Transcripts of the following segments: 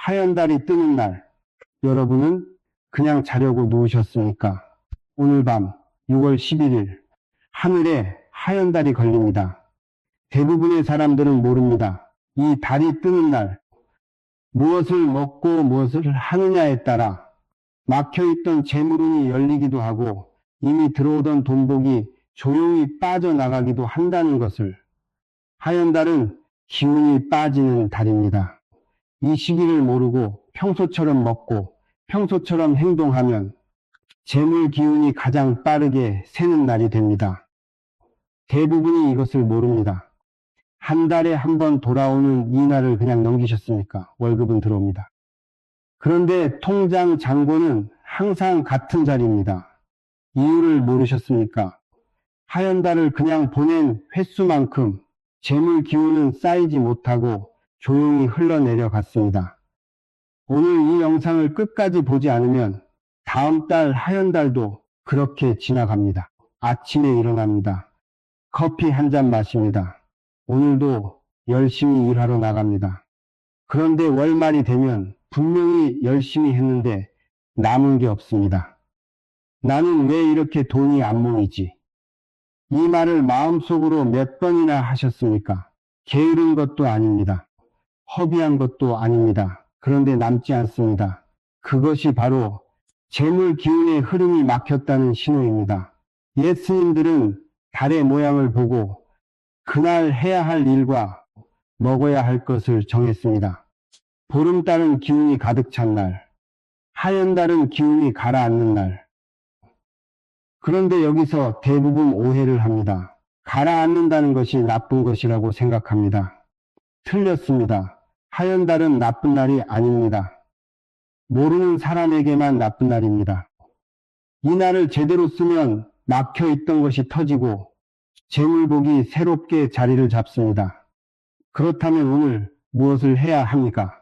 하얀 달이 뜨는 날, 여러분은 그냥 자려고 누우셨습니까? 오늘 밤 6월 11일, 하늘에 하얀 달이 걸립니다. 대부분의 사람들은 모릅니다. 이 달이 뜨는 날, 무엇을 먹고 무엇을 하느냐에 따라 막혀있던 재물운이 열리기도 하고 이미 들어오던 돈복이 조용히 빠져나가기도 한다는 것을, 하얀 달은 기운이 빠지는 달입니다. 이 시기를 모르고 평소처럼 먹고 평소처럼 행동하면 재물 기운이 가장 빠르게 새는 날이 됩니다. 대부분이 이것을 모릅니다. 한 달에 한 번 돌아오는 이 날을 그냥 넘기셨습니까? 월급은 들어옵니다. 그런데 통장 잔고는 항상 같은 자리입니다. 이유를 모르셨습니까? 하얀 달을 그냥 보낸 횟수만큼 재물 기운은 쌓이지 못하고 조용히 흘러내려 갔습니다. 오늘 이 영상을 끝까지 보지 않으면 다음 달 하얀 달도 그렇게 지나갑니다. 아침에 일어납니다. 커피 한 잔 마십니다. 오늘도 열심히 일하러 나갑니다. 그런데 월말이 되면 분명히 열심히 했는데 남은 게 없습니다. 나는 왜 이렇게 돈이 안 모이지? 이 말을 마음속으로 몇 번이나 하셨습니까? 게으른 것도 아닙니다. 허비한 것도 아닙니다. 그런데 남지 않습니다. 그것이 바로 재물 기운의 흐름이 막혔다는 신호입니다. 옛 스님들은 달의 모양을 보고 그날 해야 할 일과 먹어야 할 것을 정했습니다. 보름달은 기운이 가득 찬 날, 하얀 달은 기운이 가라앉는 날. 그런데 여기서 대부분 오해를 합니다. 가라앉는다는 것이 나쁜 것이라고 생각합니다. 틀렸습니다. 하얀 달은 나쁜 날이 아닙니다. 모르는 사람에게만 나쁜 날입니다. 이 날을 제대로 쓰면 막혀 있던 것이 터지고 재물복이 새롭게 자리를 잡습니다. 그렇다면 오늘 무엇을 해야 합니까?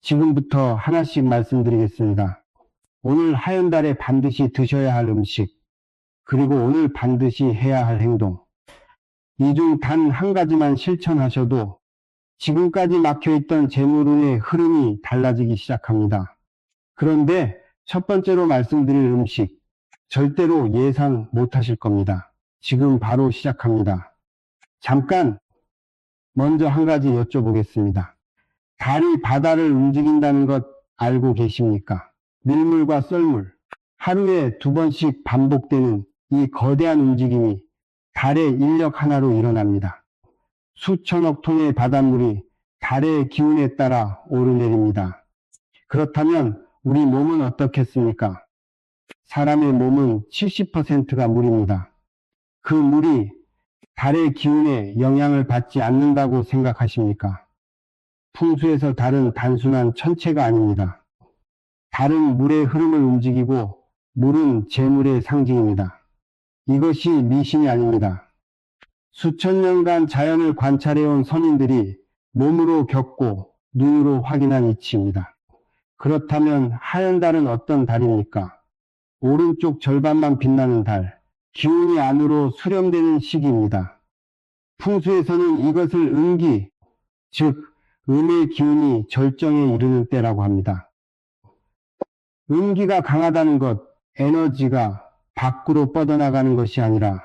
지금부터 하나씩 말씀드리겠습니다. 오늘 하얀 달에 반드시 드셔야 할 음식, 그리고 오늘 반드시 해야 할 행동. 이 중 단 한 가지만 실천하셔도 지금까지 막혀있던 재물운의 흐름이 달라지기 시작합니다. 그런데 첫 번째로 말씀드릴 음식, 절대로 예상 못하실 겁니다. 지금 바로 시작합니다. 잠깐 먼저 한 가지 여쭤보겠습니다. 달이 바다를 움직인다는 것 알고 계십니까? 밀물과 썰물, 하루에 2번씩 반복되는 이 거대한 움직임이 달의 인력 하나로 일어납니다. 수천억 톤의 바닷물이 달의 기운에 따라 오르내립니다. 그렇다면 우리 몸은 어떻겠습니까? 사람의 몸은 70%가 물입니다. 그 물이 달의 기운에 영향을 받지 않는다고 생각하십니까? 풍수에서 달은 단순한 천체가 아닙니다. 달은 물의 흐름을 움직이고 물은 재물의 상징입니다. 이것이 미신이 아닙니다. 수천 년간 자연을 관찰해온 선인들이 몸으로 겪고 눈으로 확인한 이치입니다. 그렇다면 하얀 달은 어떤 달입니까? 오른쪽 절반만 빛나는 달, 기운이 안으로 수렴되는 시기입니다. 풍수에서는 이것을 음기, 즉 음의 기운이 절정에 이르는 때라고 합니다. 음기가 강하다는 것, 에너지가 밖으로 뻗어나가는 것이 아니라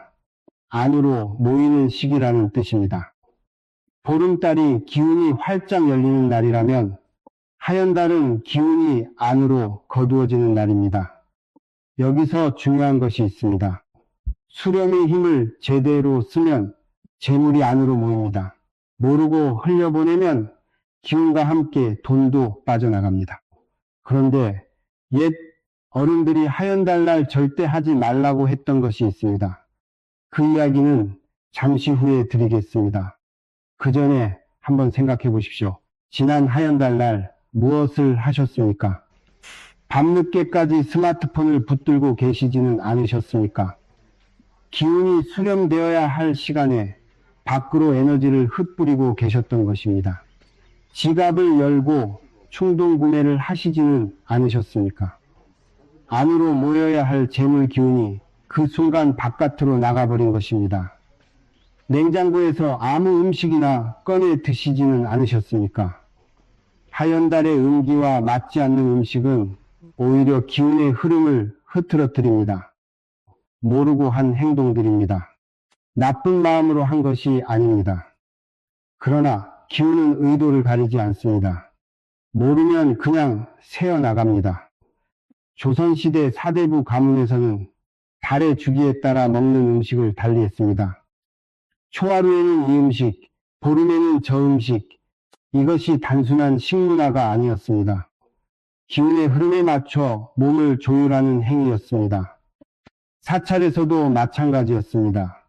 안으로 모이는 시기라는 뜻입니다. 보름달이 기운이 활짝 열리는 날이라면 하얀 달은 기운이 안으로 거두어지는 날입니다. 여기서 중요한 것이 있습니다. 수렴의 힘을 제대로 쓰면 재물이 안으로 모입니다. 모르고 흘려보내면 기운과 함께 돈도 빠져나갑니다. 그런데 옛 어른들이 하얀 달날 절대 하지 말라고 했던 것이 있습니다. 그 이야기는 잠시 후에 드리겠습니다. 그 전에 한번 생각해 보십시오. 지난 하얀 달날 무엇을 하셨습니까? 밤늦게까지 스마트폰을 붙들고 계시지는 않으셨습니까? 기운이 수렴되어야 할 시간에 밖으로 에너지를 흩뿌리고 계셨던 것입니다. 지갑을 열고 충동 구매를 하시지는 않으셨습니까? 안으로 모여야 할 재물 기운이 그 순간 바깥으로 나가버린 것입니다. 냉장고에서 아무 음식이나 꺼내 드시지는 않으셨습니까? 하연달의 음기와 맞지 않는 음식은 오히려 기운의 흐름을 흐트러뜨립니다. 모르고 한 행동들입니다. 나쁜 마음으로 한 것이 아닙니다. 그러나 기운은 의도를 가리지 않습니다. 모르면 그냥 새어나갑니다. 조선시대 사대부 가문에서는 달의 주기에 따라 먹는 음식을 달리했습니다. 초하루에는 이 음식, 보름에는 저 음식, 이것이 단순한 식문화가 아니었습니다. 기운의 흐름에 맞춰 몸을 조율하는 행위였습니다. 사찰에서도 마찬가지였습니다.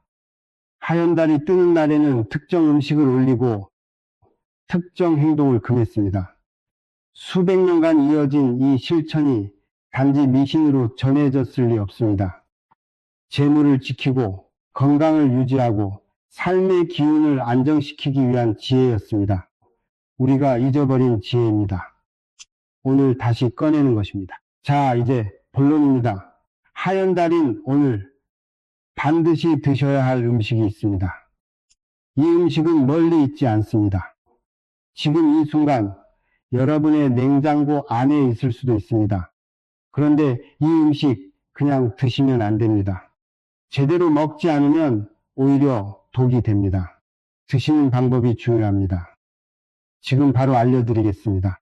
하연달이 뜨는 날에는 특정 음식을 올리고 특정 행동을 금했습니다. 수백 년간 이어진 이 실천이 단지 미신으로 전해졌을 리 없습니다. 재물을 지키고 건강을 유지하고 삶의 기운을 안정시키기 위한 지혜였습니다. 우리가 잊어버린 지혜입니다. 오늘 다시 꺼내는 것입니다. 자, 이제 본론입니다. 하연달인 오늘 반드시 드셔야 할 음식이 있습니다. 이 음식은 멀리 있지 않습니다. 지금 이 순간 여러분의 냉장고 안에 있을 수도 있습니다. 그런데 이 음식 그냥 드시면 안 됩니다. 제대로 먹지 않으면 오히려 독이 됩니다. 드시는 방법이 중요합니다. 지금 바로 알려드리겠습니다.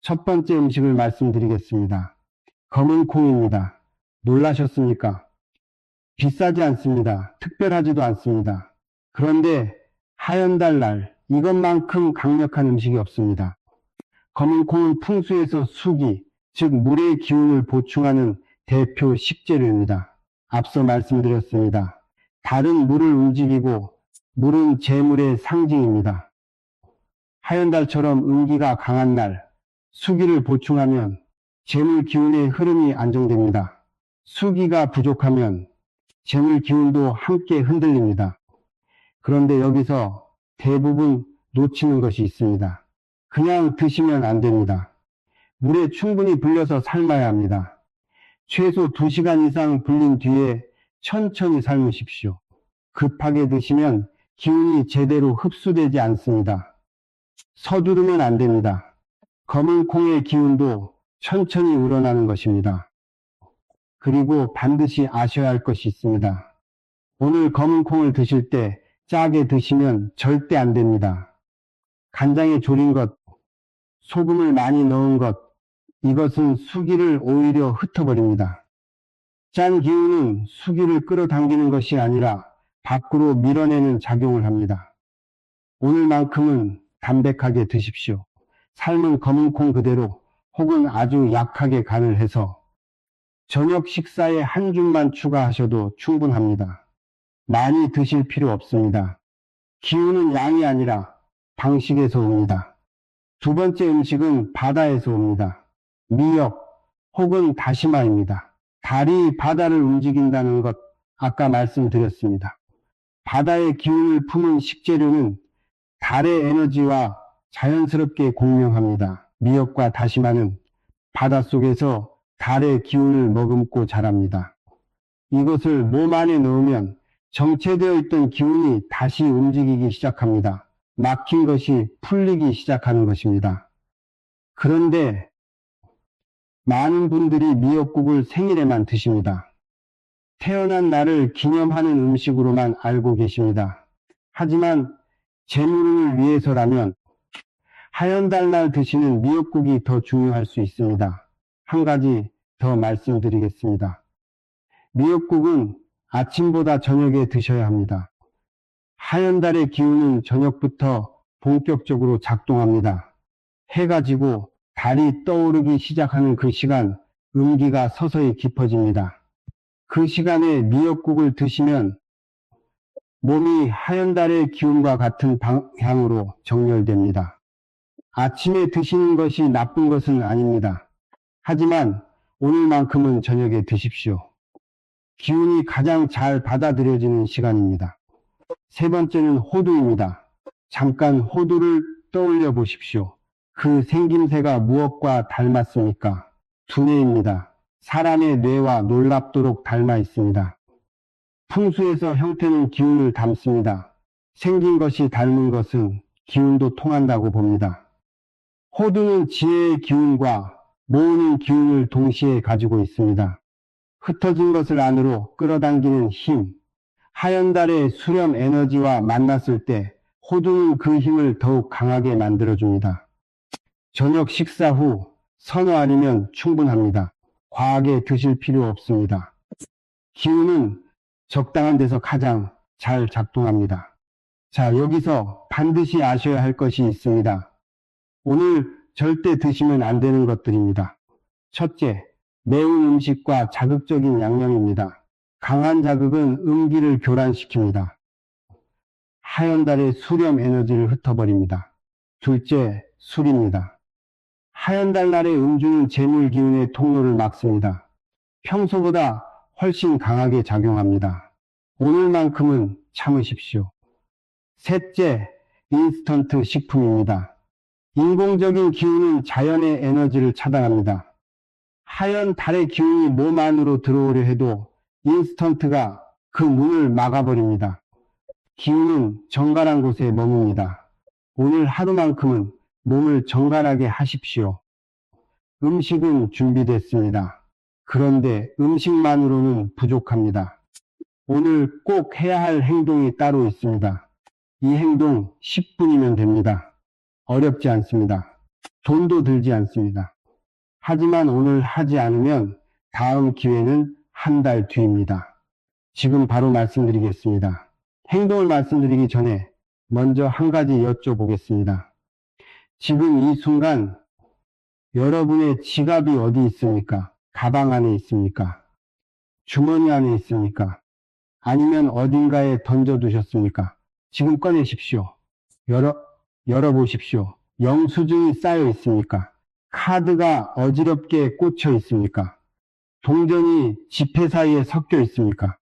첫 번째 음식을 말씀드리겠습니다. 검은 콩입니다. 놀라셨습니까? 비싸지 않습니다. 특별하지도 않습니다. 그런데 하연달 날 이것만큼 강력한 음식이 없습니다. 검은 콩은 풍수에서 수기, 즉 물의 기운을 보충하는 대표 식재료입니다. 앞서 말씀드렸습니다. 달은 물을 움직이고 물은 재물의 상징입니다. 하연달처럼 음기가 강한 날, 수기를 보충하면 재물 기운의 흐름이 안정됩니다. 수기가 부족하면 재물 기운도 함께 흔들립니다. 그런데 여기서 대부분 놓치는 것이 있습니다. 그냥 드시면 안 됩니다. 물에 충분히 불려서 삶아야 합니다. 최소 2시간 이상 불린 뒤에 천천히 삶으십시오. 급하게 드시면 기운이 제대로 흡수되지 않습니다. 서두르면 안 됩니다. 검은 콩의 기운도 천천히 우러나는 것입니다. 그리고 반드시 아셔야 할 것이 있습니다. 오늘 검은 콩을 드실 때 짜게 드시면 절대 안 됩니다. 간장에 졸인 것, 소금을 많이 넣은 것, 이것은 수기를 오히려 흩어버립니다. 짠 기운은 수기를 끌어당기는 것이 아니라 밖으로 밀어내는 작용을 합니다. 오늘만큼은 담백하게 드십시오. 삶은 검은 콩 그대로 혹은 아주 약하게 간을 해서 저녁 식사에 한 줌만 추가하셔도 충분합니다. 많이 드실 필요 없습니다. 기운은 양이 아니라 방식에서 옵니다. 두 번째 음식은 바다에서 옵니다. 미역 혹은 다시마입니다. 달이 바다를 움직인다는 것 아까 말씀드렸습니다. 바다의 기운을 품은 식재료는 달의 에너지와 자연스럽게 공명합니다. 미역과 다시마는 바닷속에서 달의 기운을 머금고 자랍니다. 이것을 몸 안에 넣으면 정체되어 있던 기운이 다시 움직이기 시작합니다. 막힌 것이 풀리기 시작하는 것입니다. 그런데 많은 분들이 미역국을 생일에만 드십니다. 태어난 날을 기념하는 음식으로만 알고 계십니다. 하지만 재물을 위해서라면 하연달 날 드시는 미역국이 더 중요할 수 있습니다. 한 가지 더 말씀드리겠습니다. 미역국은 아침보다 저녁에 드셔야 합니다. 하연달의 기운은 저녁부터 본격적으로 작동합니다. 해가 지고 달이 떠오르기 시작하는 그 시간, 음기가 서서히 깊어집니다. 그 시간에 미역국을 드시면 몸이 하연달의 기운과 같은 방향으로 정렬됩니다. 아침에 드시는 것이 나쁜 것은 아닙니다. 하지만 오늘만큼은 저녁에 드십시오. 기운이 가장 잘 받아들여지는 시간입니다. 세 번째는 호두입니다. 잠깐 호두를 떠올려 보십시오. 그 생김새가 무엇과 닮았습니까? 두뇌입니다. 사람의 뇌와 놀랍도록 닮아 있습니다. 풍수에서 형태는 기운을 담습니다. 생긴 것이 닮은 것은 기운도 통한다고 봅니다. 호두는 지혜의 기운과 모으는 기운을 동시에 가지고 있습니다. 흩어진 것을 안으로 끌어당기는 힘, 하얀달의 수렴 에너지와 만났을 때 호두는 그 힘을 더욱 강하게 만들어줍니다. 저녁 식사 후 서너 알이면 충분합니다. 과하게 드실 필요 없습니다. 기운은 적당한 데서 가장 잘 작동합니다. 자, 여기서 반드시 아셔야 할 것이 있습니다. 오늘 절대 드시면 안 되는 것들입니다. 첫째, 매운 음식과 자극적인 양념입니다. 강한 자극은 음기를 교란시킵니다. 하얀달의 수렴 에너지를 흩어버립니다. 둘째, 술입니다. 하얀달 날의 음주는 재물 기운의 통로를 막습니다. 평소보다 훨씬 강하게 작용합니다. 오늘만큼은 참으십시오. 셋째, 인스턴트 식품입니다. 인공적인 기운은 자연의 에너지를 차단합니다. 하얀 달의 기운이 몸 안으로 들어오려 해도 인스턴트가 그 문을 막아버립니다. 기운은 정갈한 곳에 머뭅니다. 오늘 하루만큼은 몸을 정갈하게 하십시오. 음식은 준비됐습니다. 그런데 음식만으로는 부족합니다. 오늘 꼭 해야 할 행동이 따로 있습니다. 이 행동 10분이면 됩니다. 어렵지 않습니다. 돈도 들지 않습니다. 하지만 오늘 하지 않으면 다음 기회는 한 달 뒤입니다. 지금 바로 말씀드리겠습니다. 행동을 말씀드리기 전에 먼저 한 가지 여쭤보겠습니다. 지금 이 순간 여러분의 지갑이 어디 있습니까? 가방 안에 있습니까? 주머니 안에 있습니까? 아니면 어딘가에 던져두셨습니까? 지금 꺼내십시오. 열어보십시오. 영수증이 쌓여 있습니까? 카드가 어지럽게 꽂혀 있습니까? 동전이 지폐 사이에 섞여 있습니까?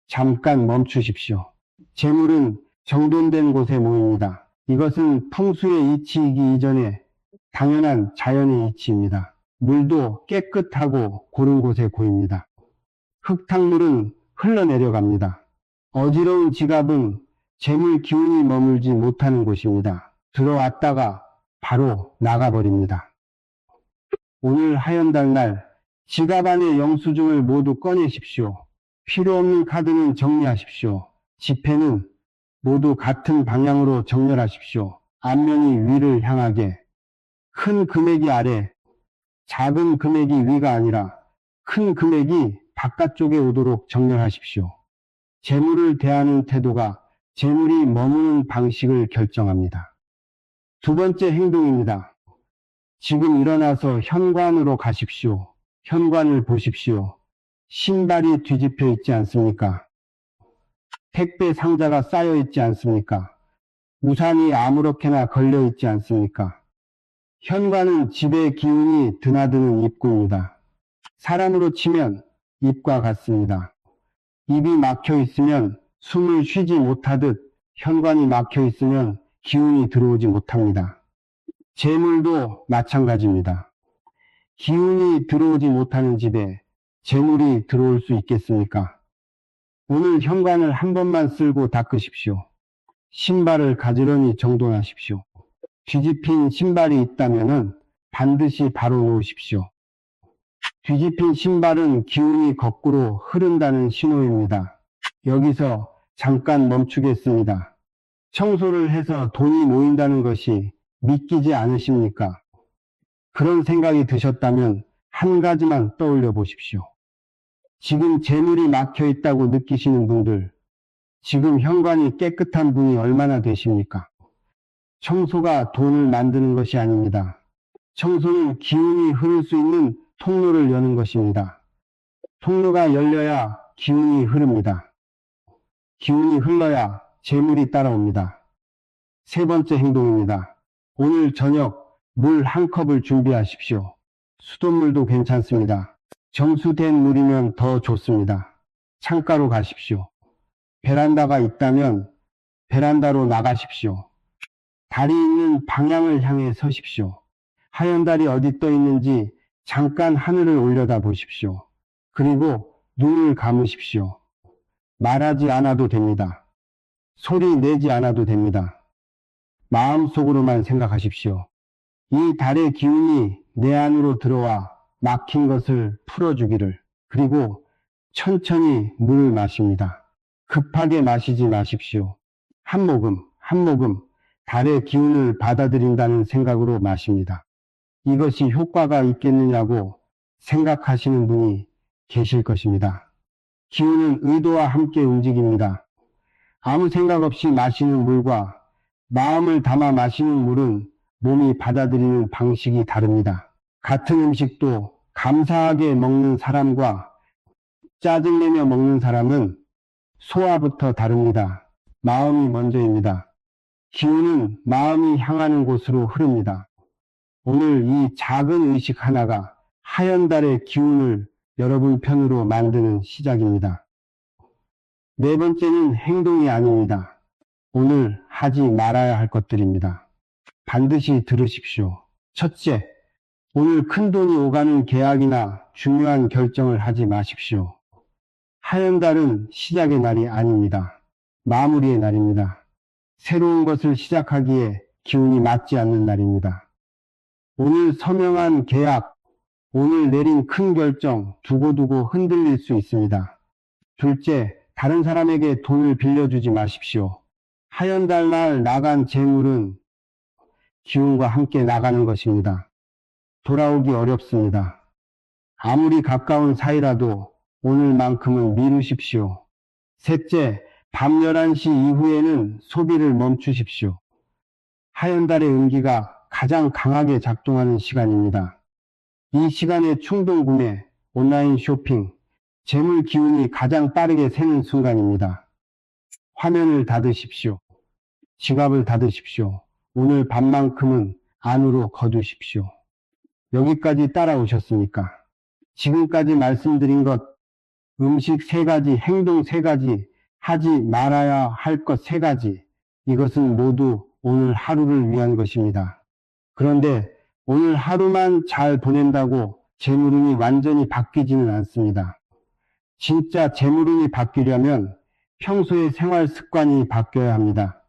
잠깐 멈추십시오. 재물은 정돈된 곳에 모입니다. 이것은 풍수의 이치이기 이전에 당연한 자연의 이치입니다. 물도 깨끗하고 고른 곳에 고입니다. 흙탕물은 흘러내려갑니다. 어지러운 지갑은 재물 기운이 머물지 못하는 곳입니다. 들어왔다가 바로 나가버립니다. 오늘 하얀달 날 지갑 안의 영수증을 모두 꺼내십시오. 필요 없는 카드는 정리하십시오. 지폐는 모두 같은 방향으로 정렬하십시오. 앞면이 위를 향하게, 큰 금액이 아래, 작은 금액이 위가 아니라 큰 금액이 바깥쪽에 오도록 정렬하십시오. 재물을 대하는 태도가 재물이 머무는 방식을 결정합니다. 두 번째 행동입니다. 지금 일어나서 현관으로 가십시오. 현관을 보십시오. 신발이 뒤집혀 있지 않습니까? 택배 상자가 쌓여 있지 않습니까? 우산이 아무렇게나 걸려 있지 않습니까? 현관은 집의 기운이 드나드는 입구입니다. 사람으로 치면 입과 같습니다. 입이 막혀 있으면 숨을 쉬지 못하듯 현관이 막혀 있으면 기운이 들어오지 못합니다. 재물도 마찬가지입니다. 기운이 들어오지 못하는 집에 재물이 들어올 수 있겠습니까? 오늘 현관을 한 번만 쓸고 닦으십시오. 신발을 가지런히 정돈하십시오. 뒤집힌 신발이 있다면 반드시 바로 놓으십시오. 뒤집힌 신발은 기운이 거꾸로 흐른다는 신호입니다. 여기서 잠깐 멈추겠습니다. 청소를 해서 돈이 모인다는 것이 믿기지 않으십니까? 그런 생각이 드셨다면 한 가지만 떠올려 보십시오. 지금 재물이 막혀 있다고 느끼시는 분들, 지금 현관이 깨끗한 분이 얼마나 되십니까? 청소가 돈을 만드는 것이 아닙니다. 청소는 기운이 흐를 수 있는 통로를 여는 것입니다. 통로가 열려야 기운이 흐릅니다. 기운이 흘러야 재물이 따라옵니다. 세 번째 행동입니다. 오늘 저녁 물 한 컵을 준비하십시오. 수돗물도 괜찮습니다. 정수된 물이면 더 좋습니다. 창가로 가십시오. 베란다가 있다면 베란다로 나가십시오. 달이 있는 방향을 향해 서십시오. 하얀 달이 어디 떠 있는지 잠깐 하늘을 올려다 보십시오. 그리고 눈을 감으십시오. 말하지 않아도 됩니다. 소리 내지 않아도 됩니다. 마음속으로만 생각하십시오. 이 달의 기운이 내 안으로 들어와 막힌 것을 풀어주기를. 그리고 천천히 물을 마십니다. 급하게 마시지 마십시오. 한 모금, 한 모금 달의 기운을 받아들인다는 생각으로 마십니다. 이것이 효과가 있겠느냐고 생각하시는 분이 계실 것입니다. 기운은 의도와 함께 움직입니다. 아무 생각 없이 마시는 물과 마음을 담아 마시는 물은 몸이 받아들이는 방식이 다릅니다. 같은 음식도 감사하게 먹는 사람과 짜증내며 먹는 사람은 소화부터 다릅니다. 마음이 먼저입니다. 기운은 마음이 향하는 곳으로 흐릅니다. 오늘 이 작은 의식 하나가 하얀달의 기운을 여러분 편으로 만드는 시작입니다. 네 번째는 행동이 아닙니다. 오늘 하지 말아야 할 것들입니다. 반드시 들으십시오. 첫째, 오늘 큰돈이 오가는 계약이나 중요한 결정을 하지 마십시오. 하얀달은 시작의 날이 아닙니다. 마무리의 날입니다. 새로운 것을 시작하기에 기운이 맞지 않는 날입니다. 오늘 서명한 계약, 오늘 내린 큰 결정 두고두고 흔들릴 수 있습니다. 둘째, 다른 사람에게 돈을 빌려주지 마십시오. 하얀달 날 나간 재물은 기운과 함께 나가는 것입니다. 돌아오기 어렵습니다. 아무리 가까운 사이라도 오늘만큼은 미루십시오. 셋째, 밤 11시 이후에는 소비를 멈추십시오. 하얀달의 음기가 가장 강하게 작동하는 시간입니다. 이 시간에 충동 구매, 온라인 쇼핑, 재물 기운이 가장 빠르게 새는 순간입니다. 화면을 닫으십시오. 지갑을 닫으십시오. 오늘 밤만큼은 안으로 거두십시오. 여기까지 따라오셨습니까? 지금까지 말씀드린 것, 음식 3가지, 행동 3가지, 하지 말아야 할 것 3가지, 이것은 모두 오늘 하루를 위한 것입니다. 그런데 오늘 하루만 잘 보낸다고 재물운이 완전히 바뀌지는 않습니다. 진짜 재물운이 바뀌려면 평소의 생활 습관이 바뀌어야 합니다.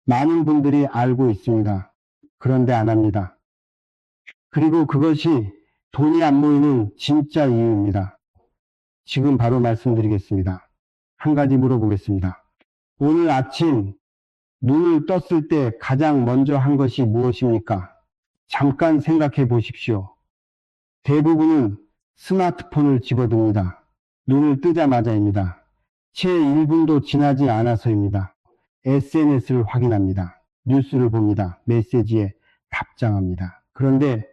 많은 분들이 알고 있습니다. 그런데 안 합니다. 그리고 그것이 돈이 안 모이는 진짜 이유입니다. 지금 바로 말씀드리겠습니다. 한 가지 물어보겠습니다. 오늘 아침 눈을 떴을 때 가장 먼저 한 것이 무엇입니까? 잠깐 생각해 보십시오. 대부분은 스마트폰을 집어듭니다. 눈을 뜨자마자입니다. 채 1분도 지나지 않아서입니다. SNS를 확인합니다. 뉴스를 봅니다. 메시지에 답장합니다. 그런데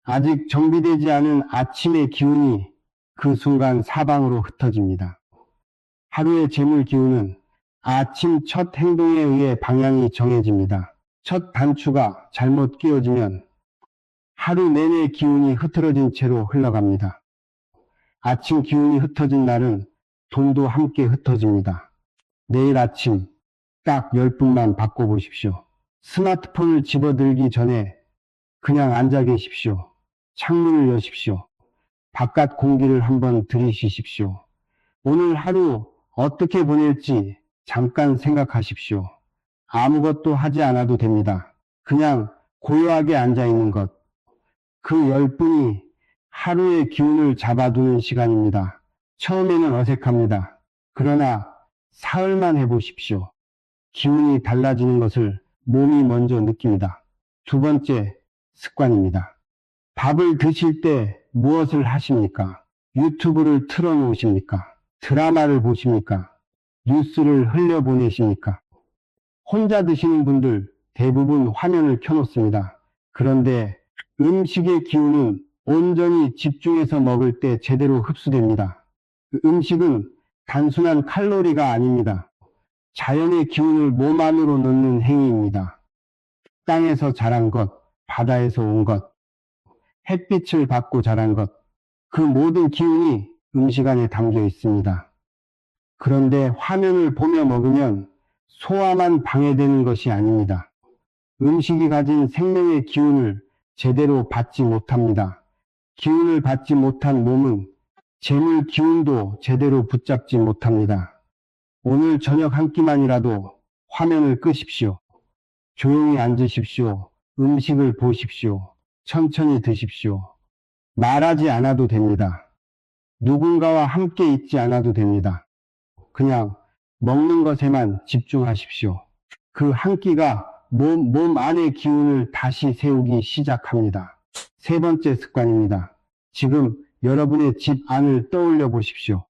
아직 정비되지 않은 아침의 기운이 그 순간 사방으로 흩어집니다. 하루의 재물 기운은 아침 첫 행동에 의해 방향이 정해집니다. 첫 단추가 잘못 끼워지면 하루 내내 기운이 흐트러진 채로 흘러갑니다. 아침 기운이 흩어진 날은 돈도 함께 흩어집니다. 내일 아침 딱 10분만 바꿔보십시오. 스마트폰을 집어들기 전에 그냥 앉아 계십시오. 창문을 여십시오. 바깥 공기를 한번 들이쉬십시오. 오늘 하루 어떻게 보낼지 잠깐 생각하십시오. 아무것도 하지 않아도 됩니다. 그냥 고요하게 앉아 있는 것. 그 10분이 하루의 기운을 잡아두는 시간입니다. 처음에는 어색합니다. 그러나 사흘만 해보십시오. 기운이 달라지는 것을 몸이 먼저 느낍니다. 두 번째 습관입니다. 밥을 드실 때 무엇을 하십니까? 유튜브를 틀어놓으십니까? 드라마를 보십니까? 뉴스를 흘려보내십니까? 혼자 드시는 분들 대부분 화면을 켜놓습니다. 그런데 음식의 기운은 온전히 집중해서 먹을 때 제대로 흡수됩니다. 음식은 단순한 칼로리가 아닙니다. 자연의 기운을 몸 안으로 넣는 행위입니다. 땅에서 자란 것, 바다에서 온 것, 햇빛을 받고 자란 것, 그 모든 기운이 음식 안에 담겨 있습니다. 그런데 화면을 보며 먹으면 소화만 방해되는 것이 아닙니다. 음식이 가진 생명의 기운을 제대로 받지 못합니다. 기운을 받지 못한 몸은 재물 기운도 제대로 붙잡지 못합니다. 오늘 저녁 한 끼만이라도 화면을 끄십시오. 조용히 앉으십시오. 음식을 보십시오. 천천히 드십시오. 말하지 않아도 됩니다. 누군가와 함께 있지 않아도 됩니다. 그냥 먹는 것에만 집중하십시오. 그 한 끼가 몸 안의 기운을 다시 세우기 시작합니다. 세 번째 습관입니다. 지금 여러분의 집 안을 떠올려 보십시오.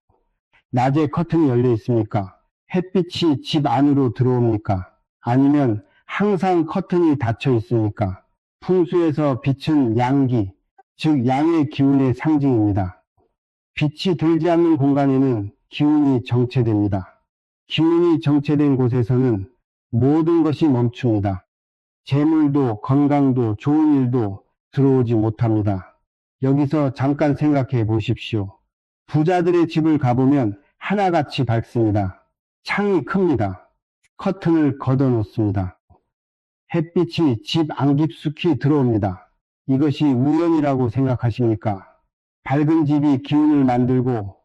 낮에 커튼이 열려 있습니까? 햇빛이 집 안으로 들어옵니까? 아니면 항상 커튼이 닫혀 있습니까? 풍수에서 빛은 양기, 즉 양의 기운의 상징입니다. 빛이 들지 않는 공간에는 기운이 정체됩니다. 기운이 정체된 곳에서는 모든 것이 멈춥니다. 재물도 건강도 좋은 일도 들어오지 못합니다. 여기서 잠깐 생각해 보십시오. 부자들의 집을 가보면 하나같이 밝습니다. 창이 큽니다. 커튼을 걷어 놓습니다. 햇빛이 집 안 깊숙이 들어옵니다. 이것이 우연이라고 생각하십니까? 밝은 집이 기운을 만들고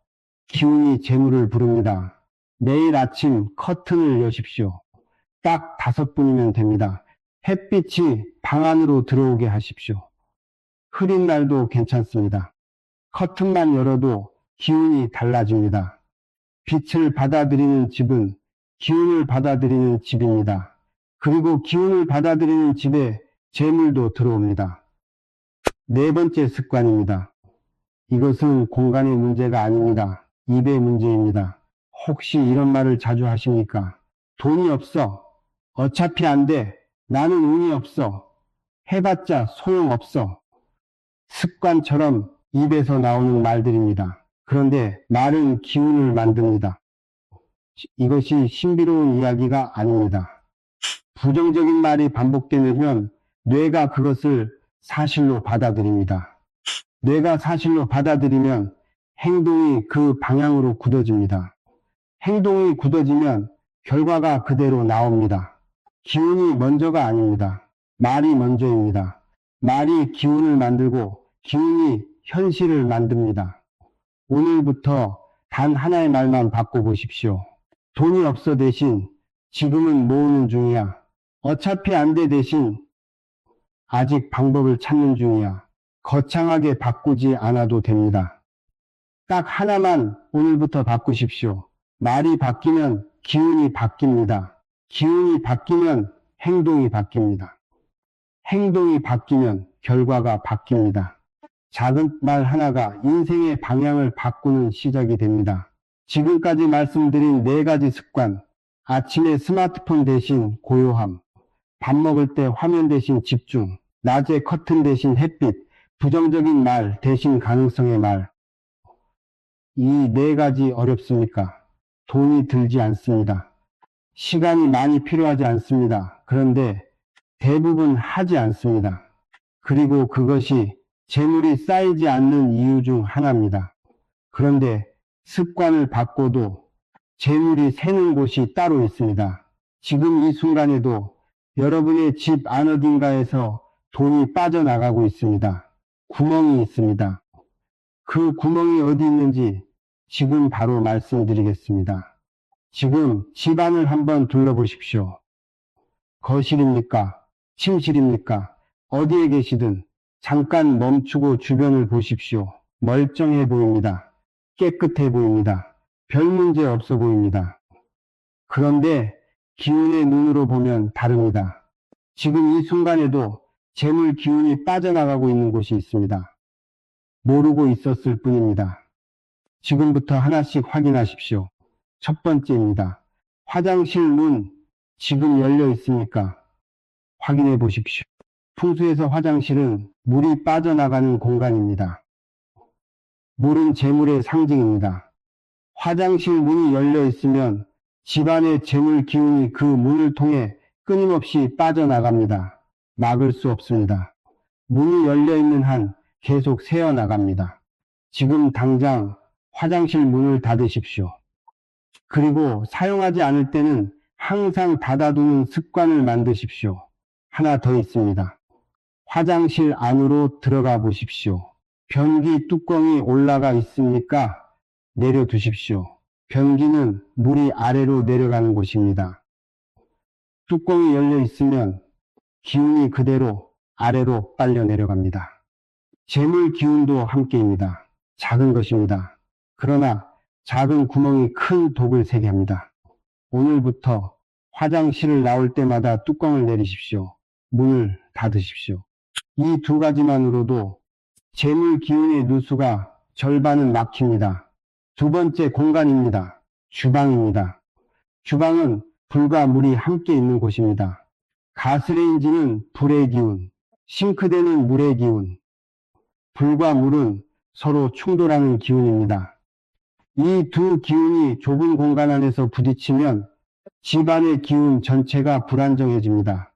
기운이 재물을 부릅니다. 매일 아침 커튼을 여십시오. 딱 5분이면 됩니다. 햇빛이 방 안으로 들어오게 하십시오. 흐린 날도 괜찮습니다. 커튼만 열어도 기운이 달라집니다. 빛을 받아들이는 집은 기운을 받아들이는 집입니다. 그리고 기운을 받아들이는 집에 재물도 들어옵니다. 네 번째 습관입니다. 이것은 공간의 문제가 아닙니다. 입의 문제입니다. 혹시 이런 말을 자주 하십니까? 돈이 없어. 어차피 안 돼. 나는 운이 없어. 해봤자 소용없어. 습관처럼 입에서 나오는 말들입니다. 그런데 말은 기운을 만듭니다. 이것이 신비로운 이야기가 아닙니다. 부정적인 말이 반복되면 뇌가 그것을 사실로 받아들입니다. 뇌가 사실로 받아들이면 행동이 그 방향으로 굳어집니다. 행동이 굳어지면 결과가 그대로 나옵니다. 기운이 먼저가 아닙니다. 말이 먼저입니다. 말이 기운을 만들고 기운이 현실을 만듭니다. 오늘부터 단 하나의 말만 바꿔보십시오. 돈이 없어 대신 지금은 모으는 중이야. 어차피 안 돼 대신 아직 방법을 찾는 중이야. 거창하게 바꾸지 않아도 됩니다. 딱 하나만 오늘부터 바꾸십시오. 말이 바뀌면 기운이 바뀝니다. 기운이 바뀌면 행동이 바뀝니다. 행동이 바뀌면 결과가 바뀝니다. 작은 말 하나가 인생의 방향을 바꾸는 시작이 됩니다. 지금까지 말씀드린 4가지 습관, 아침에 스마트폰 대신 고요함, 밥 먹을 때 화면 대신 집중, 낮에 커튼 대신 햇빛, 부정적인 말 대신 가능성의 말. 이 4가지 어렵습니까? 돈이 들지 않습니다. 시간이 많이 필요하지 않습니다. 그런데 대부분 하지 않습니다. 그리고 그것이 재물이 쌓이지 않는 이유 중 하나입니다. 그런데 습관을 바꿔도 재물이 새는 곳이 따로 있습니다. 지금 이 순간에도 여러분의 집 안 어딘가에서 돈이 빠져나가고 있습니다. 구멍이 있습니다. 그 구멍이 어디 있는지 지금 바로 말씀드리겠습니다. 지금 집안을 한번 둘러보십시오. 거실입니까? 침실입니까? 어디에 계시든 잠깐 멈추고 주변을 보십시오. 멀쩡해 보입니다. 깨끗해 보입니다. 별 문제 없어 보입니다. 그런데 기운의 눈으로 보면 다릅니다. 지금 이 순간에도 재물 기운이 빠져나가고 있는 곳이 있습니다. 모르고 있었을 뿐입니다. 지금부터 하나씩 확인하십시오. 첫 번째입니다. 화장실 문 지금 열려 있습니까? 확인해 보십시오. 풍수에서 화장실은 물이 빠져나가는 공간입니다. 물은 재물의 상징입니다. 화장실 문이 열려 있으면 집안의 재물 기운이 그 문을 통해 끊임없이 빠져나갑니다. 막을 수 없습니다. 문이 열려 있는 한 계속 새어나갑니다. 지금 당장 화장실 문을 닫으십시오. 그리고 사용하지 않을 때는 항상 닫아두는 습관을 만드십시오. 하나 더 있습니다. 화장실 안으로 들어가 보십시오. 변기 뚜껑이 올라가 있습니까? 내려두십시오. 변기는 물이 아래로 내려가는 곳입니다. 뚜껑이 열려 있으면 기운이 그대로 아래로 빨려 내려갑니다. 재물 기운도 함께입니다. 작은 것입니다. 그러나 작은 구멍이 큰 독을 새게 합니다. 오늘부터 화장실을 나올 때마다 뚜껑을 내리십시오. 문을 닫으십시오. 이 두 가지만으로도 재물 기운의 누수가 절반은 막힙니다. 두 번째 공간입니다. 주방입니다. 주방은 불과 물이 함께 있는 곳입니다. 가스레인지는 불의 기운, 싱크대는 물의 기운, 불과 물은 서로 충돌하는 기운입니다. 이 두 기운이 좁은 공간 안에서 부딪히면 집안의 기운 전체가 불안정해집니다.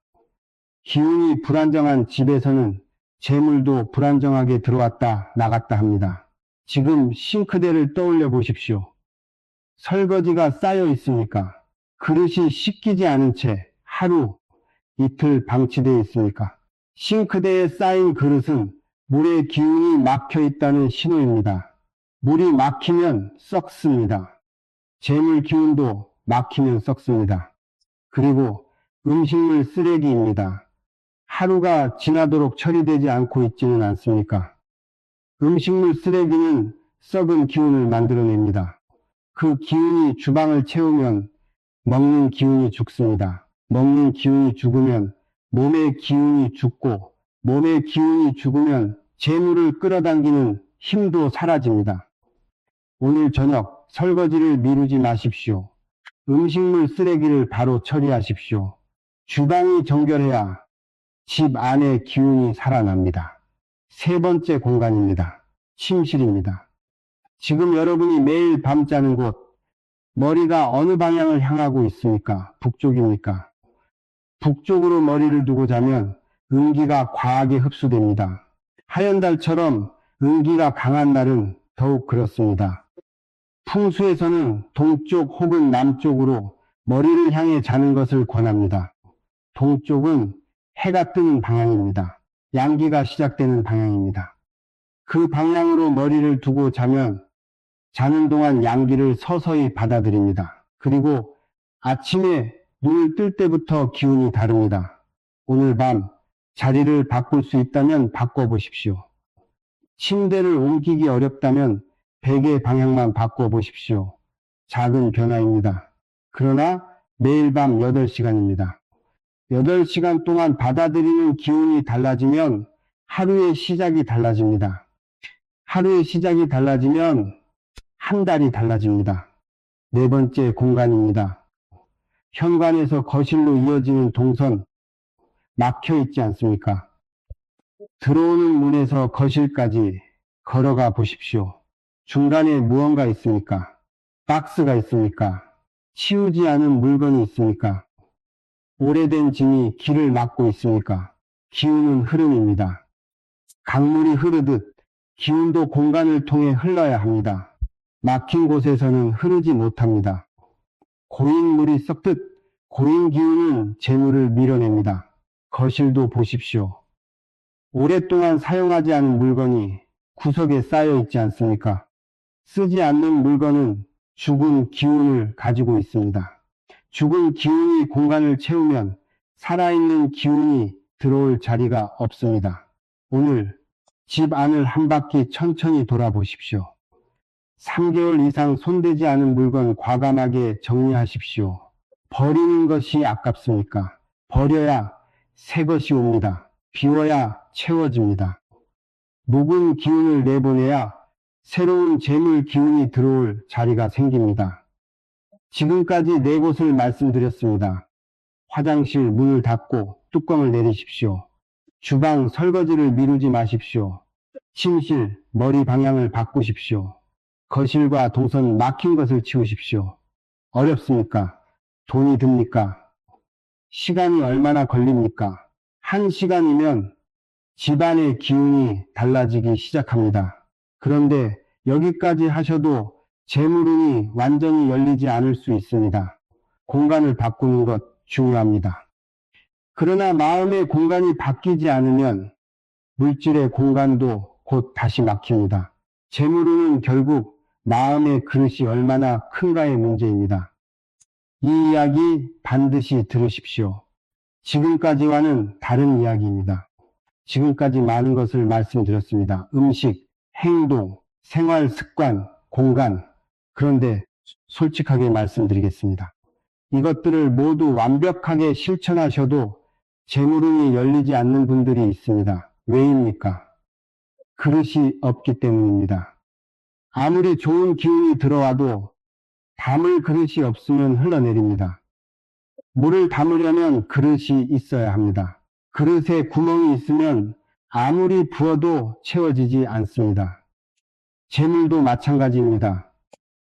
기운이 불안정한 집에서는 재물도 불안정하게 들어왔다 나갔다 합니다. 지금 싱크대를 떠올려 보십시오. 설거지가 쌓여 있습니까? 그릇이 씻기지 않은 채 하루, 이틀 방치되어 있습니까? 싱크대에 쌓인 그릇은 물의 기운이 막혀 있다는 신호입니다. 물이 막히면 썩습니다. 재물 기운도 막히면 썩습니다. 그리고 음식물 쓰레기입니다. 하루가 지나도록 처리되지 않고 있지는 않습니까? 음식물 쓰레기는 썩은 기운을 만들어냅니다. 그 기운이 주방을 채우면 먹는 기운이 죽습니다. 먹는 기운이 죽으면 몸의 기운이 죽고, 몸의 기운이 죽으면 재물을 끌어당기는 힘도 사라집니다. 오늘 저녁 설거지를 미루지 마십시오. 음식물 쓰레기를 바로 처리하십시오. 주방이 정결해야 집 안의 기운이 살아납니다. 세 번째 공간입니다. 침실입니다. 지금 여러분이 매일 밤 자는 곳, 머리가 어느 방향을 향하고 있습니까? 북쪽입니까? 북쪽으로 머리를 두고 자면 음기가 과하게 흡수됩니다. 하얀 달처럼 음기가 강한 날은 더욱 그렇습니다. 풍수에서는 동쪽 혹은 남쪽으로 머리를 향해 자는 것을 권합니다. 동쪽은 해가 뜨는 방향입니다. 양기가 시작되는 방향입니다. 그 방향으로 머리를 두고 자면 자는 동안 양기를 서서히 받아들입니다. 그리고 아침에 눈을 뜰 때부터 기운이 다릅니다. 오늘 밤 자리를 바꿀 수 있다면 바꿔보십시오. 침대를 옮기기 어렵다면 베개 방향만 바꿔보십시오. 작은 변화입니다. 그러나 매일 밤 8시간입니다. 8시간 동안 받아들이는 기운이 달라지면 하루의 시작이 달라집니다. 하루의 시작이 달라지면 한 달이 달라집니다. 네 번째 공간입니다. 현관에서 거실로 이어지는 동선 막혀 있지 않습니까? 들어오는 문에서 거실까지 걸어가 보십시오. 중간에 무언가 있습니까? 박스가 있습니까? 치우지 않은 물건이 있습니까? 오래된 짐이 길을 막고 있습니까? 기운은 흐름입니다. 강물이 흐르듯 기운도 공간을 통해 흘러야 합니다. 막힌 곳에서는 흐르지 못합니다. 고인 물이 썩듯 고인 기운은 재물을 밀어냅니다. 거실도 보십시오. 오랫동안 사용하지 않은 물건이 구석에 쌓여 있지 않습니까? 쓰지 않는 물건은 죽은 기운을 가지고 있습니다. 죽은 기운이 공간을 채우면 살아있는 기운이 들어올 자리가 없습니다. 오늘 집 안을 한 바퀴 천천히 돌아보십시오. 3개월 이상 손대지 않은 물건 과감하게 정리하십시오. 버리는 것이 아깝습니까? 버려야 새 것이 옵니다. 비워야 채워집니다. 묵은 기운을 내보내야 새로운 재물 기운이 들어올 자리가 생깁니다. 지금까지 4곳을 말씀드렸습니다. 화장실 문을 닫고 뚜껑을 내리십시오. 주방 설거지를 미루지 마십시오. 침실 머리 방향을 바꾸십시오. 거실과 동선 막힌 것을 치우십시오. 어렵습니까? 돈이 듭니까? 시간이 얼마나 걸립니까? 1시간이면 집안의 기운이 달라지기 시작합니다. 그런데 여기까지 하셔도 재물운이 완전히 열리지 않을 수 있습니다. 공간을 바꾸는 것 중요합니다. 그러나 마음의 공간이 바뀌지 않으면 물질의 공간도 곧 다시 막힙니다. 재물운은 결국 마음의 그릇이 얼마나 큰가의 문제입니다. 이 이야기 반드시 들으십시오. 지금까지와는 다른 이야기입니다. 지금까지 많은 것을 말씀드렸습니다. 음식, 행동, 생활 습관, 공간. 그런데 솔직하게 말씀드리겠습니다. 이것들을 모두 완벽하게 실천하셔도 재물운이 열리지 않는 분들이 있습니다. 왜입니까? 그릇이 없기 때문입니다. 아무리 좋은 기운이 들어와도 담을 그릇이 없으면 흘러내립니다. 물을 담으려면 그릇이 있어야 합니다. 그릇에 구멍이 있으면 아무리 부어도 채워지지 않습니다. 재물도 마찬가지입니다.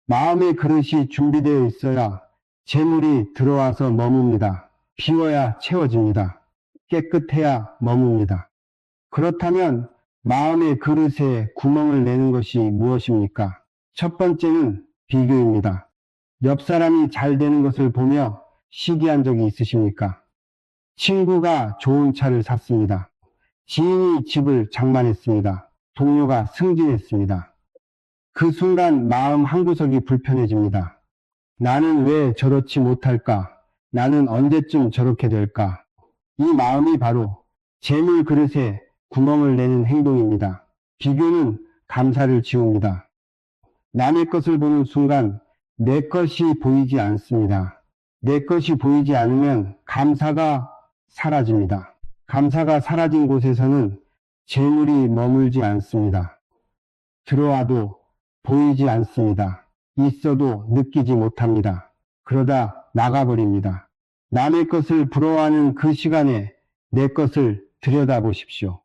마음의 그릇이 준비되어 있어야 재물이 들어와서 머뭅니다. 비워야 채워집니다. 깨끗해야 머뭅니다. 그렇다면 마음의 그릇에 구멍을 내는 것이 무엇입니까? 첫 번째는 비교입니다. 옆 사람이 잘 되는 것을 보며 시기한 적이 있으십니까? 친구가 좋은 차를 샀습니다. 지인이 집을 장만했습니다. 동료가 승진했습니다. 그 순간 마음 한구석이 불편해집니다. 나는 왜 저렇지 못할까? 나는 언제쯤 저렇게 될까? 이 마음이 바로 재물 그릇에 구멍을 내는 행동입니다. 비교는 감사를 지웁니다. 남의 것을 보는 순간 내 것이 보이지 않습니다. 내 것이 보이지 않으면 감사가 사라집니다. 감사가 사라진 곳에서는 재물이 머물지 않습니다. 들어와도 보이지 않습니다. 있어도 느끼지 못합니다. 그러다 나가버립니다. 남의 것을 부러워하는 그 시간에 내 것을 들여다보십시오.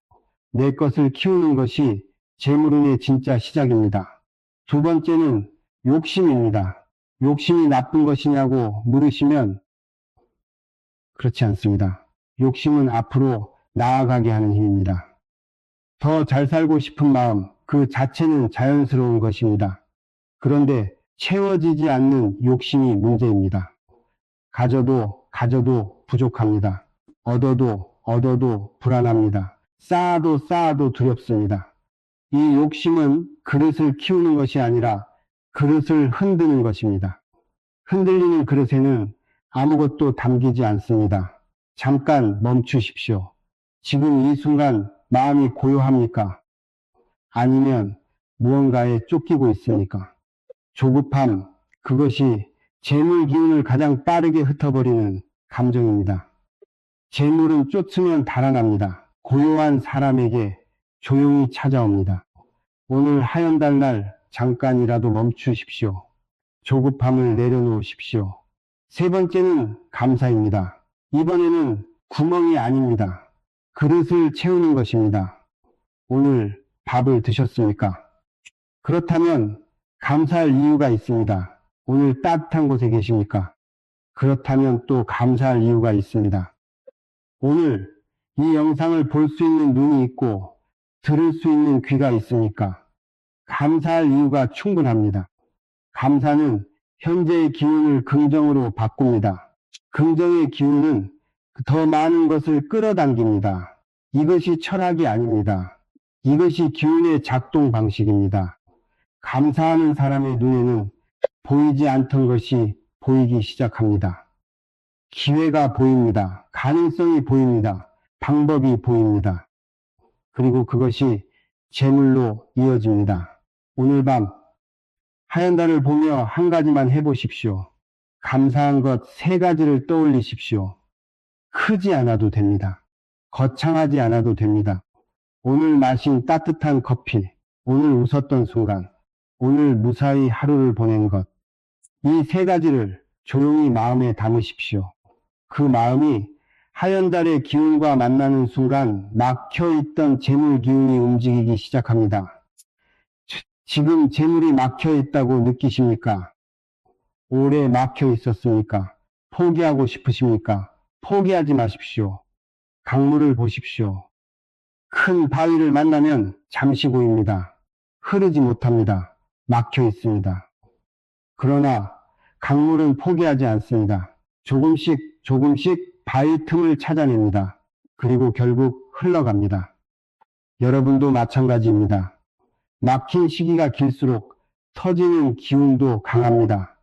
내 것을 키우는 것이 재물운의 진짜 시작입니다. 두 번째는 욕심입니다. 욕심이 나쁜 것이냐고 물으시면 그렇지 않습니다. 욕심은 앞으로 나아가게 하는 힘입니다. 더 잘 살고 싶은 마음, 그 자체는 자연스러운 것입니다. 그런데 채워지지 않는 욕심이 문제입니다. 가져도 부족합니다. 얻어도 불안합니다. 쌓아도 두렵습니다. 이 욕심은 그릇을 키우는 것이 아니라 그릇을 흔드는 것입니다. 흔들리는 그릇에는 아무것도 담기지 않습니다. 잠깐 멈추십시오. 지금 이 순간 마음이 고요합니까? 아니면 무언가에 쫓기고 있습니까? 조급함, 그것이 재물 기운을 가장 빠르게 흩어버리는 감정입니다. 재물은 쫓으면 달아납니다. 고요한 사람에게 조용히 찾아옵니다. 오늘 하연달 날 잠깐이라도 멈추십시오. 조급함을 내려놓으십시오. 세 번째는 감사입니다. 이번에는 구멍이 아닙니다. 그릇을 채우는 것입니다. 오늘 밥을 드셨습니까? 그렇다면 감사할 이유가 있습니다. 오늘 따뜻한 곳에 계십니까? 그렇다면 또 감사할 이유가 있습니다. 오늘 이 영상을 볼 수 있는 눈이 있고 들을 수 있는 귀가 있으니까 감사할 이유가 충분합니다. 감사는 현재의 기운을 긍정으로 바꿉니다. 긍정의 기운은 더 많은 것을 끌어당깁니다. 이것이 철학이 아닙니다. 이것이 기운의 작동 방식입니다. 감사하는 사람의 눈에는 보이지 않던 것이 보이기 시작합니다. 기회가 보입니다. 가능성이 보입니다. 방법이 보입니다. 그리고 그것이 재물로 이어집니다. 오늘 밤 하얀달을 보며 한 가지만 해보십시오. 감사한 것 세 가지를 떠올리십시오. 크지 않아도 됩니다. 거창하지 않아도 됩니다. 오늘 마신 따뜻한 커피, 오늘 웃었던 순간, 오늘 무사히 하루를 보낸 것, 이 세 가지를 조용히 마음에 담으십시오. 그 마음이 하연달의 기운과 만나는 순간 막혀있던 재물 기운이 움직이기 시작합니다. 지금 재물이 막혀있다고 느끼십니까? 오래 막혀 있었습니까? 포기하고 싶으십니까? 포기하지 마십시오. 강물을 보십시오. 큰 바위를 만나면 잠시 보입니다. 흐르지 못합니다. 막혀 있습니다. 그러나 강물은 포기하지 않습니다. 조금씩 바위 틈을 찾아냅니다. 그리고 결국 흘러갑니다. 여러분도 마찬가지입니다. 막힌 시기가 길수록 터지는 기운도 강합니다.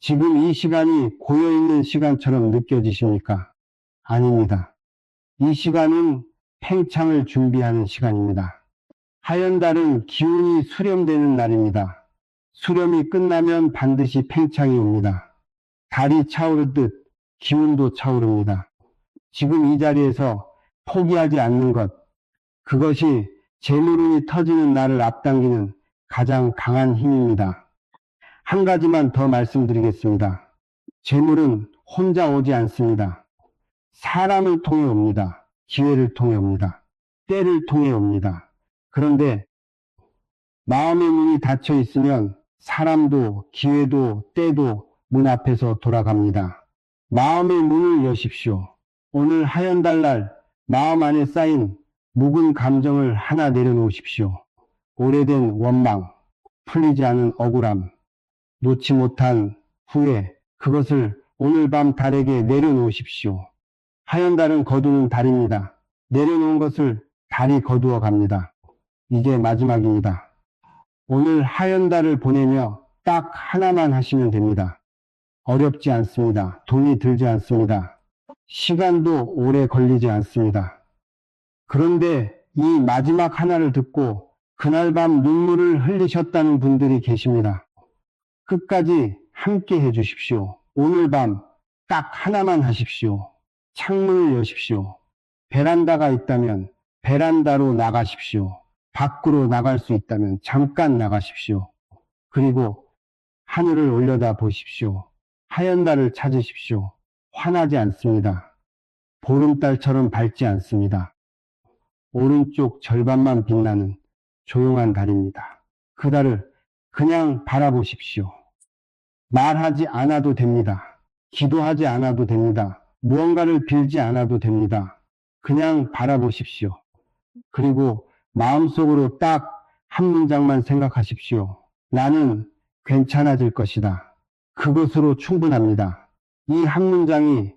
지금 이 시간이 고여있는 시간처럼 느껴지십니까? 아닙니다. 이 시간은 팽창을 준비하는 시간입니다. 하얀 달은 기운이 수렴되는 날입니다. 수렴이 끝나면 반드시 팽창이 옵니다. 달이 차오르듯 기운도 차오릅니다. 지금 이 자리에서 포기하지 않는 것, 그것이 재물운이 터지는 날을 앞당기는 가장 강한 힘입니다. 한 가지만 더 말씀드리겠습니다. 재물은 혼자 오지 않습니다. 사람을 통해 옵니다. 기회를 통해 옵니다. 때를 통해 옵니다. 그런데 마음의 문이 닫혀 있으면 사람도 기회도 때도 문 앞에서 돌아갑니다. 마음의 문을 여십시오. 오늘 하얀 달날 마음 안에 쌓인 묵은 감정을 하나 내려놓으십시오. 오래된 원망, 풀리지 않은 억울함, 놓지 못한 후회, 그것을 오늘 밤 달에게 내려놓으십시오. 하얀 달은 거두는 달입니다. 내려놓은 것을 달이 거두어 갑니다. 이제 마지막입니다. 오늘 하얀 달을 보내며 딱 하나만 하시면 됩니다. 어렵지 않습니다. 돈이 들지 않습니다. 시간도 오래 걸리지 않습니다. 그런데 이 마지막 하나를 듣고 그날 밤 눈물을 흘리셨다는 분들이 계십니다. 끝까지 함께 해주십시오. 오늘 밤 딱 하나만 하십시오. 창문을 여십시오. 베란다가 있다면 베란다로 나가십시오. 밖으로 나갈 수 있다면 잠깐 나가십시오. 그리고 하늘을 올려다 보십시오. 하얀 달을 찾으십시오. 환하지 않습니다. 보름달처럼 밝지 않습니다. 오른쪽 절반만 빛나는 조용한 달입니다. 그 달을 그냥 바라보십시오. 말하지 않아도 됩니다. 기도하지 않아도 됩니다. 무언가를 빌지 않아도 됩니다. 그냥 바라보십시오. 그리고 마음속으로 딱 한 문장만 생각하십시오. 나는 괜찮아질 것이다. 그것으로 충분합니다. 이 한 문장이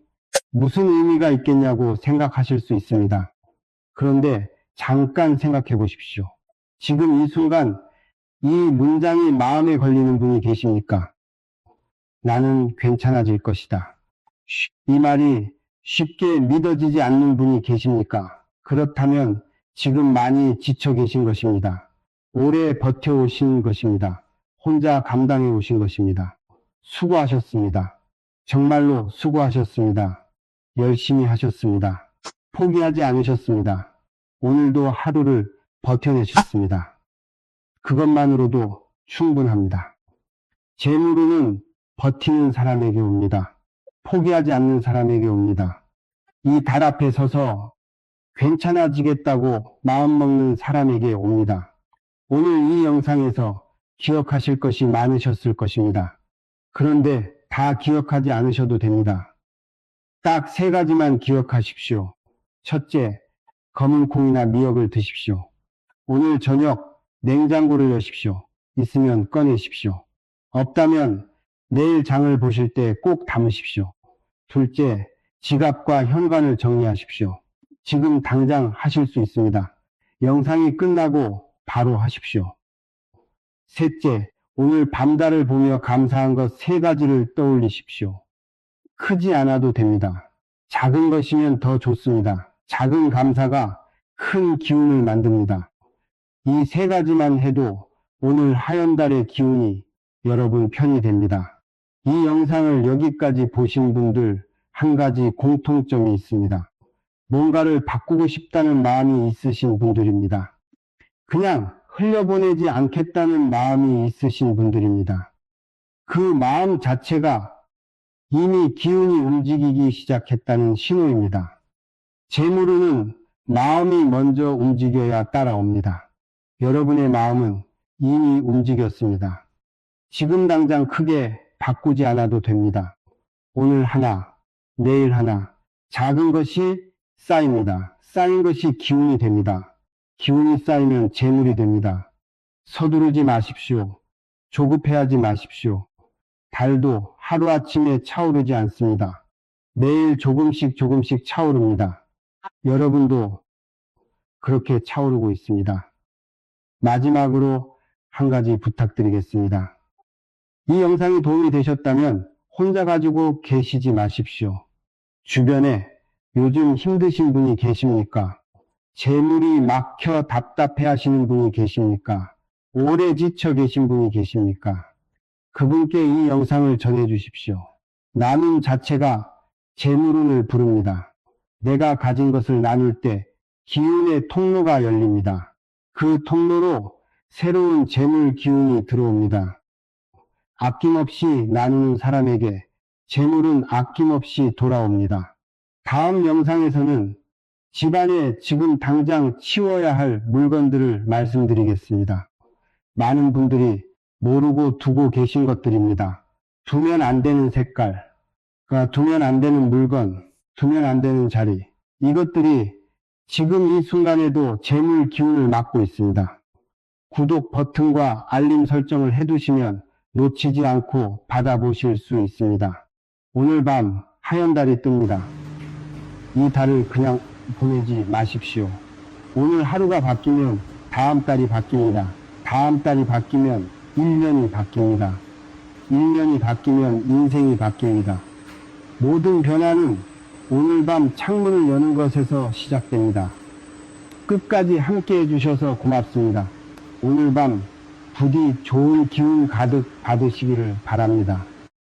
무슨 의미가 있겠냐고 생각하실 수 있습니다. 그런데 잠깐 생각해 보십시오. 지금 이 순간 이 문장이 마음에 걸리는 분이 계십니까? 나는 괜찮아질 것이다. 이 말이 쉽게 믿어지지 않는 분이 계십니까? 그렇다면 지금 많이 지쳐 계신 것입니다. 오래 버텨오신 것입니다. 혼자 감당해 오신 것입니다. 수고하셨습니다. 정말로 수고하셨습니다. 열심히 하셨습니다. 포기하지 않으셨습니다. 오늘도 하루를 버텨내셨습니다. 그것만으로도 충분합니다. 재물운은 버티는 사람에게 옵니다. 포기하지 않는 사람에게 옵니다. 이 달 앞에 서서 괜찮아지겠다고 마음먹는 사람에게 옵니다. 오늘 이 영상에서 기억하실 것이 많으셨을 것입니다. 그런데 다 기억하지 않으셔도 됩니다. 딱 3가지만 기억하십시오. 첫째, 검은 콩이나 미역을 드십시오. 오늘 저녁 냉장고를 여십시오. 있으면 꺼내십시오. 없다면 내일 장을 보실 때 꼭 담으십시오. 둘째, 지갑과 현관을 정리하십시오. 지금 당장 하실 수 있습니다. 영상이 끝나고 바로 하십시오. 셋째, 오늘 밤달을 보며 감사한 것 3가지를 떠올리십시오. 크지 않아도 됩니다. 작은 것이면 더 좋습니다. 작은 감사가 큰 기운을 만듭니다. 이 3가지만 해도 오늘 하얀달의 기운이 여러분 편이 됩니다. 이 영상을 여기까지 보신 분들 한 가지 공통점이 있습니다. 뭔가를 바꾸고 싶다는 마음이 있으신 분들입니다. 그냥 흘려보내지 않겠다는 마음이 있으신 분들입니다. 그 마음 자체가 이미 기운이 움직이기 시작했다는 신호입니다. 재물운은 마음이 먼저 움직여야 따라옵니다. 여러분의 마음은 이미 움직였습니다. 지금 당장 크게 바꾸지 않아도 됩니다. 오늘 하나, 내일 하나, 작은 것이 쌓입니다. 쌓인 것이 기운이 됩니다. 기운이 쌓이면 재물이 됩니다. 서두르지 마십시오. 조급해하지 마십시오. 달도 하루아침에 차오르지 않습니다. 매일 조금씩 조금씩 차오릅니다. 여러분도 그렇게 차오르고 있습니다. 마지막으로 한 가지 부탁드리겠습니다. 이 영상이 도움이 되셨다면 혼자 가지고 계시지 마십시오. 주변에 요즘 힘드신 분이 계십니까? 재물이 막혀 답답해 하시는 분이 계십니까? 오래 지쳐 계신 분이 계십니까? 그분께 이 영상을 전해 주십시오. 나눔 자체가 재물운을 부릅니다. 내가 가진 것을 나눌 때 기운의 통로가 열립니다. 그 통로로 새로운 재물 기운이 들어옵니다. 아낌없이 나누는 사람에게 재물은 아낌없이 돌아옵니다. 다음 영상에서는 집안에 지금 당장 치워야 할 물건들을 말씀드리겠습니다. 많은 분들이 모르고 두고 계신 것들입니다. 두면 안 되는 색깔, 두면 안 되는 물건, 두면 안 되는 자리, 이것들이 지금 이 순간에도 재물 기운을 막고 있습니다. 구독 버튼과 알림 설정을 해두시면 놓치지 않고 받아보실 수 있습니다. 오늘 밤 하얀 달이 뜹니다. 이 달을 그냥 보내지 마십시오. 오늘 하루가 바뀌면 다음 달이 바뀝니다. 다음 달이 바뀌면 1년이 바뀝니다. 1년이 바뀌면 인생이 바뀝니다. 모든 변화는 오늘 밤 창문을 여는 것에서 시작됩니다. 끝까지 함께 해주셔서 고맙습니다. 오늘 밤 부디 좋은 기운 가득 받으시기를 바랍니다.